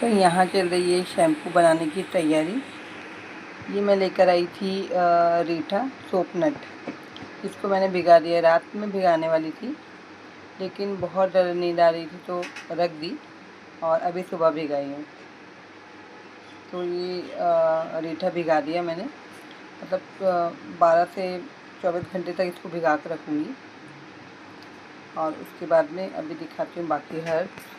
तो यहाँ चल रही है शैम्पू बनाने की तैयारी। ये मैं लेकर आई थी रीठा सोप नट। इसको मैंने भिगा दिया, रात में भिगाने वाली थी लेकिन बहुत ज़्यादा नींद आ रही थी तो रख दी और अभी सुबह भिगाई हूँ। तो ये रीठा भिगा दिया मैंने, मतलब 12 से 24 घंटे तक इसको भिगा कर रखूँगी। और उसके बाद में अभी दिखाती हूँ बाकी हर्ब्स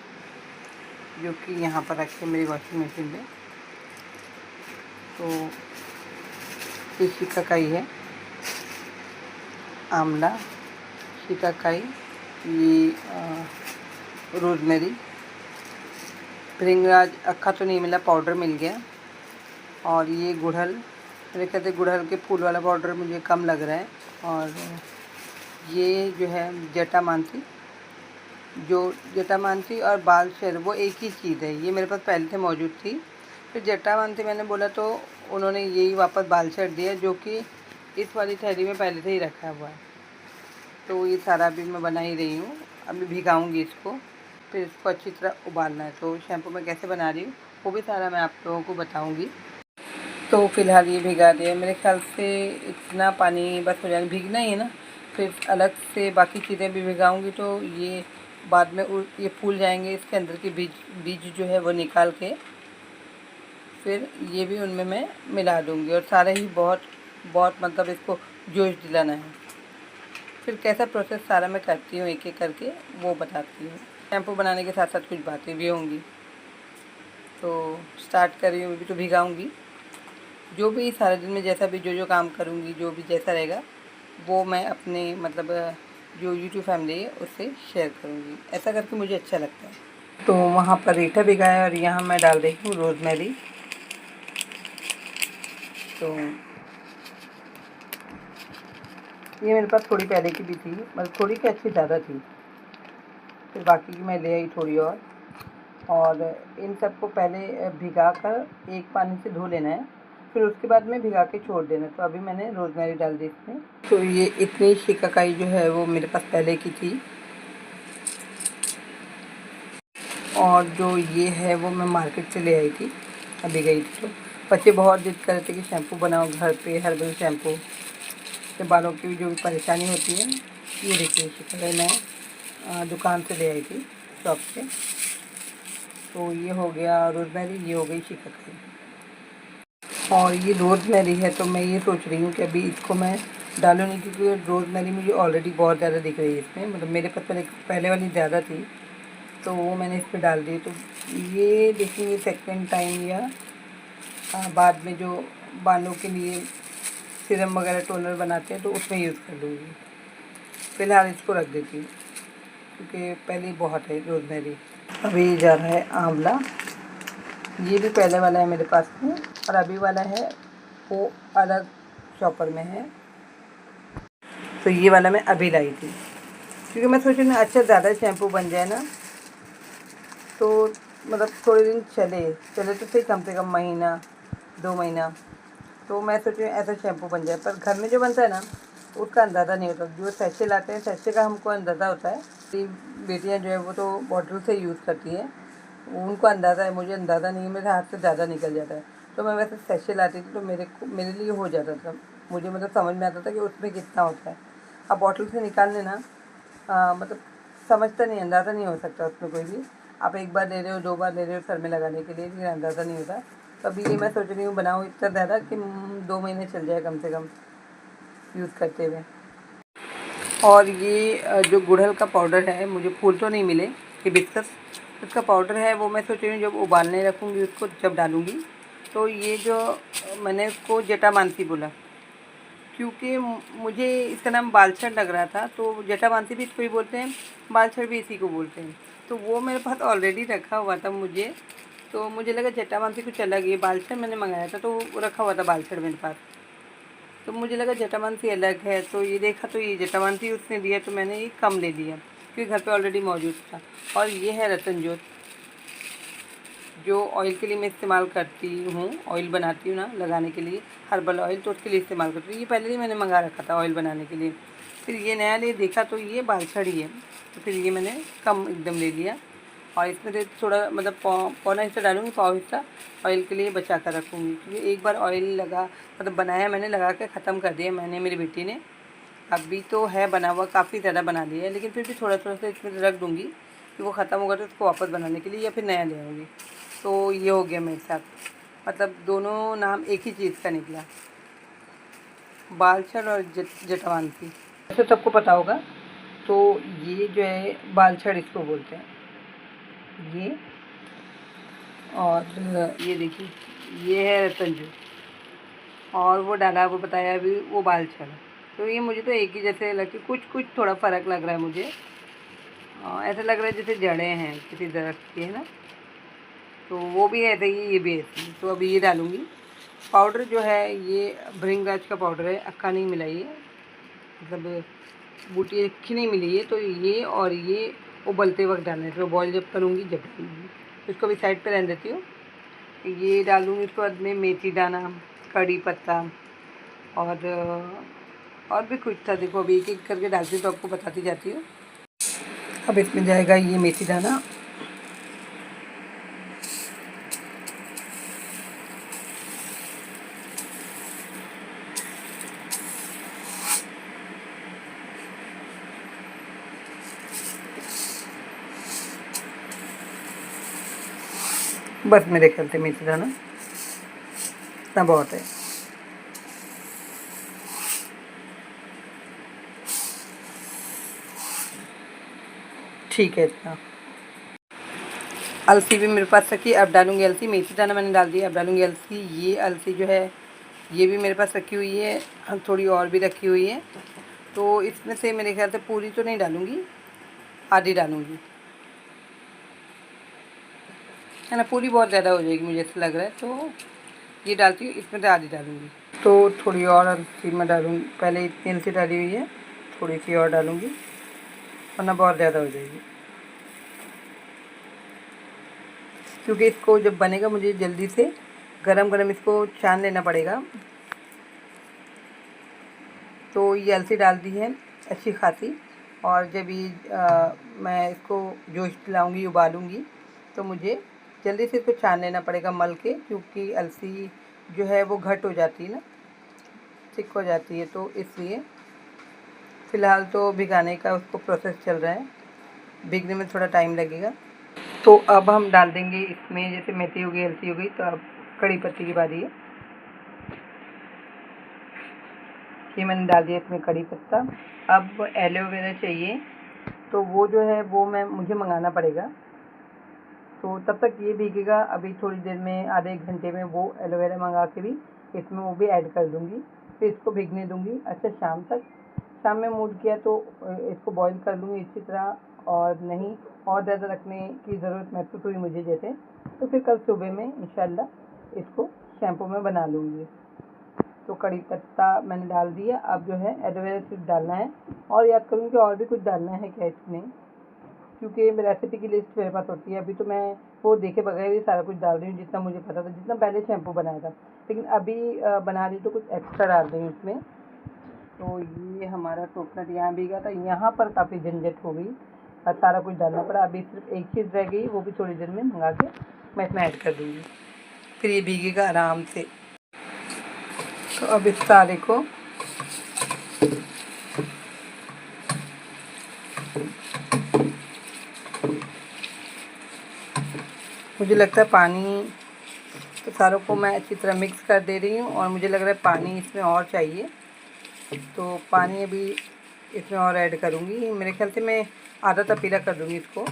जो कि यहाँ पर रखे मेरी वॉशिंग मशीन में। तो ये शिकाकाई है, आंवला, शिकाकाई, ये रोज़मेरी, भृंगराज अक्खा तो नहीं मिला, पाउडर मिल गया। और ये गुड़हल, मेरे कहते गुड़हल के फूल वाला पाउडर मुझे कम लग रहा है। और ये जो है जटामांसी, जो जटामांसी और बालशर वो एक ही चीज़ है। ये मेरे पास पहले से मौजूद थी, फिर जटामांसी मैंने बोला तो उन्होंने यही वापस बालशर दिया जो कि इस वाली थैली में पहले से ही रखा हुआ है। तो ये सारा अभी मैं बना ही रही हूँ। अभी भिगाऊंगी इसको, फिर इसको अच्छी तरह उबालना है। तो शैम्पू मैं कैसे बना रही हूँ वो भी सारा मैं आप लोगों को बताऊँगी। तो फ़िलहाल ये भिगा दिया, मेरे ख्याल से इतना पानी बस हो जाएगा, भीगना ही है ना। फिर अलग से बाकी चीज़ें भी भिगाऊंगी तो ये बाद में ये फूल जाएंगे। इसके अंदर की बीज जो है वो निकाल के फिर ये भी उनमें मैं मिला दूंगी और सारा ही बहुत बहुत मतलब इसको जोश दिलाना है। फिर कैसा प्रोसेस सारा मैं करती हूँ एक एक करके वो बताती हूँ। शैम्पू बनाने के साथ साथ कुछ बातें भी होंगी। तो स्टार्ट कर रही हूँ, अभी तो भिगाऊंगी। जो भी सारे दिन में जैसा भी जो काम करूँगी, जो भी जैसा रहेगा वो मैं अपने मतलब जो यूट्यूब फैमिली है उससे शेयर करूँगी। ऐसा करके मुझे अच्छा लगता है। तो वहाँ पर रीठा भिगाया और यहाँ मैं डाल रही हूँ रोज़मेरी। तो ये मेरे पास थोड़ी पहले की भी थी, मतलब थोड़ी की अच्छी ज़्यादा थी, फिर बाकी की मैं ले आई थोड़ी और इन सबको पहले भिगा कर एक पानी से धो लेना है, फिर उसके बाद में भिगा के छोड़ देना। तो अभी मैंने रोज़मेरी डाल दी इसमें। तो ये इतनी शिकाकाई जो है वो मेरे पास पहले की थी और जो ये है वो मैं मार्केट से ले आई थी, अभी गई थी। तो बच्चे बहुत जिद कर रहे थे कि शैम्पू बनाओ घर पे, हर्बल शैम्पू से बालों की भी जो भी परेशानी होती है। ये देखिए शिकाकाई मैं दुकान से ले आई थी, शॉप से। तो ये हो गया रोज़मेरी, ये हो गई शिकाकाई और ये रोज़मेरी है। तो मैं ये सोच रही हूँ कि अभी इसको मैं डालूँ नहीं, क्योंकि रोज़मेरी मुझे ऑलरेडी बहुत ज़्यादा दिख रही है इसमें, मतलब मेरे पास पहले वाली ज़्यादा थी तो वो मैंने इस पर डाल दी। तो ये देखेंगे सेकेंड टाइम या बाद में जो बालों के लिए सीरम वगैरह टोनर बनाते हैं तो उसमें यूज़ कर लूँगी। फ़िलहाल इसको रख देती हूँ क्योंकि पहले ही बहुत है रोज़मेरी। अभी जा रहा है आंवला, ये भी पहले वाला है मेरे पास में और अभी वाला है वो अलग शॉपर में है। तो ये वाला मैं अभी लाई थी क्योंकि मैं सोची ना अच्छा ज़्यादा शैम्पू बन जाए ना, तो मतलब थोड़े दिन चले तो सही, कम से कम महीना 2 महीना। तो मैं सोची ऐसा शैम्पू बन जाए, पर घर में जो बनता है ना उसका अंदाज़ा नहीं होता। जो सैशे लाते हैं सैशे का हमको अंदाज़ा होता है। बेटियां जो है वो तो बॉटल से यूज़ करती हैं, उनको अंदाज़ा है, मुझे अंदाज़ा नहीं है, मेरे हाथ से ज़्यादा निकल जाता है। तो मैं वैसे सैशे लाती थी तो मेरे लिए हो जाता था, मुझे मतलब समझ में आता था कि उसमें कितना होता है। अब बॉटल से निकालने ना मतलब समझता नहीं, अंदाज़ा नहीं हो सकता उसमें कोई भी। आप एक बार ले रहे हो, 2 बार ले रहे हो सर में लगाने के लिए, लेकिन अंदाज़ा नहीं होता। तो अभी ये मैं सोच रही हूँ बनाऊँ इतना ज़्यादा कि 2 महीने चल जाए कम से कम यूज़ करते हुए। और ये जो गुड़हल का पाउडर है, मुझे फूल तो नहीं मिले, हिबिस्कस उसका पाउडर है, वो मैं सोच रही हूँ जब उबालने रखूँगी उसको जब डालूँगी। तो ये जो मैंने उसको जटामांसी बोला क्योंकि मुझे इसका नाम बालछड़ लग रहा था। तो जटामांसी भी इसको ही बोलते हैं, बालछड़ भी इसी को बोलते हैं। तो वो मेरे पास ऑलरेडी रखा हुआ था मुझे, तो मुझे लगा जटामांसी कुछ अलग है। बालछड़ मैंने मंगाया था तो वो रखा हुआ था बालछड़ मेरे पास, तो मुझे लगा जटामांसी अलग है। तो ये देखा तो ये जटामांसी उसने दिया तो मैंने ये कम ले लिया क्योंकि घर पे ऑलरेडी मौजूद था। और ये है रतनजोत, जो ऑयल के लिए मैं इस्तेमाल करती हूँ, ऑयल बनाती हूँ ना लगाने के लिए, हर्बल ऑयल, तो उसके लिए इस्तेमाल करती हूँ। ये पहले ही मैंने मंगा रखा था ऑयल बनाने के लिए, फिर ये नया लिए देखा तो ये बालछड़ी है, तो फिर ये मैंने कम एकदम ले लिया। और इसमें से थोड़ा मतलब पौना हिस्सा डालूँगी, पाव हिस्सा ऑयल के लिए बचा कर रखूँगी, क्योंकि एक बार ऑयल लगा मतलब बनाया मैंने, लगा के ख़त्म कर दिया मैंने, मेरी बेटी ने। अभी तो है बना हुआ, काफ़ी ज़्यादा बना लिया है, लेकिन फिर भी थोड़ा थोड़ा सा इसमें रख दूँगी कि वो ख़त्म होगा तो उसको वापस बनाने के लिए या फिर नया ले आऊँगी। तो ये हो गया मेरे साथ, मतलब दोनों नाम एक ही चीज़ का निकला, बालछड़ और जटामांसी। ऐसे सबको पता होगा। तो ये जो है बालछड़ इसको बोलते हैं, ये। और ये देखिए, ये है रतनजू, और वो डाला वो बताया अभी वो बालछड़। तो ये मुझे तो एक ही जैसे लगती, कुछ कुछ थोड़ा फ़र्क लग रहा है मुझे। ऐसा लग रहा है जैसे जड़ें हैं किसी दरख्त की, है ना। तो वो भी ऐसे ही, ये भी ऐसे ही। तो अभी ये डालूँगी। पाउडर जो है ये भृंगराज का पाउडर है, अक्का नहीं मिला ये, मतलब बूटी अक्खी नहीं मिली है। तो ये और ये उबलते वक्त डालना है, तो बॉईल जब करूँगी जब डालूँगी। इसको भी साइड पे रहने देती हूँ। ये डालूँगी, उसके बाद में मेथी दाना, कड़ी पत्ता, और भी कुछ था, देखो अभी एक एक करके डालती हूँ तो आपको बताती जाती हूँ। अब इसमें जाएगा ये मेथी दाना, बस मेरे ख्याल से मेथी दाना इतना बहुत है। ठीक है इतना। अलसी भी मेरे पास रखी, अब डालूँगी अलसी। मेथी दाना मैंने डाल दिया, अब डालूँगी अलसी। ये अलसी जो है ये भी मेरे पास रखी हुई है, हम थोड़ी और भी रखी हुई है। तो इसमें से मेरे ख्याल से पूरी तो नहीं डालूँगी, आधी डालूँगी, है ना। पूरी बहुत ज़्यादा हो जाएगी मुझे ऐसा लग रहा है, तो ये डालती हूँ, इसमें से आधी डालूँगी। तो थोड़ी और अलसी मैं डालूँगी, पहले इतनी अलसी डाली हुई है, थोड़ी सी और डालूँगी, वरना बहुत ज़्यादा हो जाएगी। क्योंकि इसको जब बनेगा मुझे जल्दी से गरम गरम इसको छान लेना पड़ेगा। तो ये अलसी डाल दी है अच्छी खासी, और जब ये मैं इसको जोश दिलाऊँगी, उबालूँगी, तो मुझे जल्दी से इसको छान लेना पड़ेगा मल के, क्योंकि अलसी जो है वो घट हो जाती है ना, थिक हो जाती है। तो इसलिए फ़िलहाल तो भिगाने का उसको प्रोसेस चल रहा है, भीगने में थोड़ा टाइम लगेगा। तो अब हम डाल देंगे इसमें, जैसे मेथी हो गई, अलसी हो गई, तो अब कड़ी पत्ती की बारी है। ये मैंने डाल दिया इसमें कड़ी पत्ता। अब एलोवेरा चाहिए, तो वो जो है वो मुझे मंगाना पड़ेगा। तो तब तक ये भीगेगा, अभी थोड़ी देर में, आधे एक घंटे में वो एलोवेरा मंगा के भी इसमें वो भी ऐड कर दूँगी। फिर इसको भीगने दूँगी अच्छा शाम तक। शाम में मूड किया तो इसको बॉईल कर लूँगी इसी तरह, और नहीं और ज़्यादा रखने की ज़रूरत महसूस हुई मुझे जैसे, तो फिर कल सुबह में इंशाल्लाह इसको शैम्पू में बना लूँगी। तो कड़ी पत्ता मैंने डाल दिया, अब जो है एलोवेरा सिर्फ डालना है, और याद करूँगी कि और भी कुछ डालना है क्या इसमें, क्योंकि रेसिपी की लिस्ट मेरे पास होती है। अभी तो मैं वो देखे बगैर ही सारा कुछ डाल रही हूँ, जितना मुझे पता था, जितना पहले शैम्पू बनाया था। लेकिन अभी बना रही तो कुछ एक्स्ट्रा डाल रही हूँ इसमें। तो ये हमारा कोकोनट यहाँ भीगा था, यहाँ पर काफ़ी झंझट हो गई और सारा कुछ डालना पड़ा। अभी सिर्फ एक चीज़ रह गई, वो भी थोड़ी देर में मंगा के मैं इसमें ऐड कर दूँगी, फिर ये भीगेगा आराम से। तो अब इस सारे को मुझे लगता है पानी, तो सारों को मैं अच्छी तरह मिक्स कर दे रही हूँ, और मुझे लग रहा है पानी इसमें और चाहिए, तो पानी अभी इसमें और ऐड करूँगी। मेरे ख्याल से मैं आधा तपीला कर दूँगी इसको,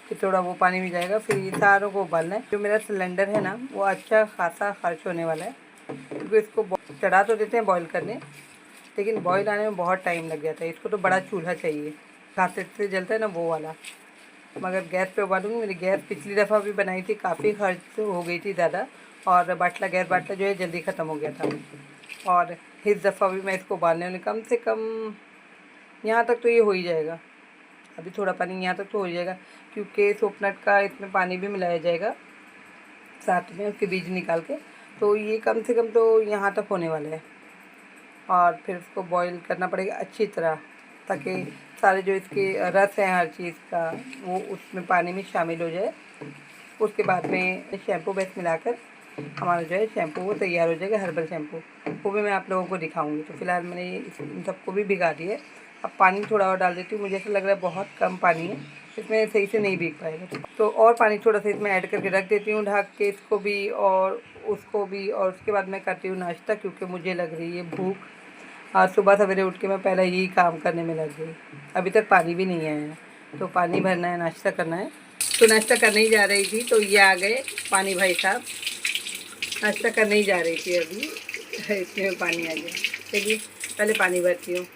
कि थोड़ा वो पानी भी जाएगा। फिर ये सारों को उबालना है। जो मेरा सिलेंडर है ना, वो अच्छा खासा खर्च होने वाला है, क्योंकि इसको चढ़ा तो देते हैं बॉईल करने, लेकिन बॉईल आने में बहुत टाइम लग जाता है। इसको तो बड़ा चूल्हा चाहिए, खाते से जलता है ना वो वाला। मगर गैस पे उबालूँगी। मेरी गैस पिछली दफ़ा भी बनाई थी, काफ़ी खर्च हो गई थी ज़्यादा, और गैस बाटला जो है जल्दी ख़त्म हो गया था। और इस दफ़ा भी मैं इसको उबालने वाली, कम से कम यहाँ तक तो ये हो ही जाएगा। अभी थोड़ा पानी यहाँ तक तो हो जाएगा, क्योंकि कोकोनट का इसमें पानी भी मिलाया जाएगा साथ में, उसके बीज निकाल के। तो ये कम से कम तो यहाँ तक होने वाला है, और फिर उसको बॉईल करना पड़ेगा अच्छी तरह, ताकि सारे जो इसके रस हैं हर चीज़ का वो उसमें पानी में शामिल हो जाए। उसके बाद में शैम्पू बेस मिलाकर हमारा जो है शैम्पू वो तैयार हो जाएगा, हर्बल शैम्पू। वो भी मैं आप लोगों को दिखाऊंगी। तो फिलहाल मैंने इन सबको भी भिगा दिया है। अब पानी थोड़ा और डाल देती हूँ। मुझे ऐसा लग रहा है बहुत कम पानी है, इसमें सही से नहीं भीग पाएगा। तो और पानी थोड़ा सा इसमें ऐड करके रख देती हूँ ढक के, इसको भी और उसको भी। और उसके बाद मैं करती हूँ नाश्ता, क्योंकि मुझे लग रही है भूख। आज सुबह सवेरे उठ के मैं पहले यही काम करने में लग गई। अभी तक पानी भी नहीं आया है, तो पानी भरना है, नाश्ता करना है। तो नाश्ता करने ही जा रही थी तो ये आ गए पानी भाई साहब। नाश्ता करने ही जा रही थी अभी, इसमें पानी आ गया। चलिए पहले पानी भरती हूँ।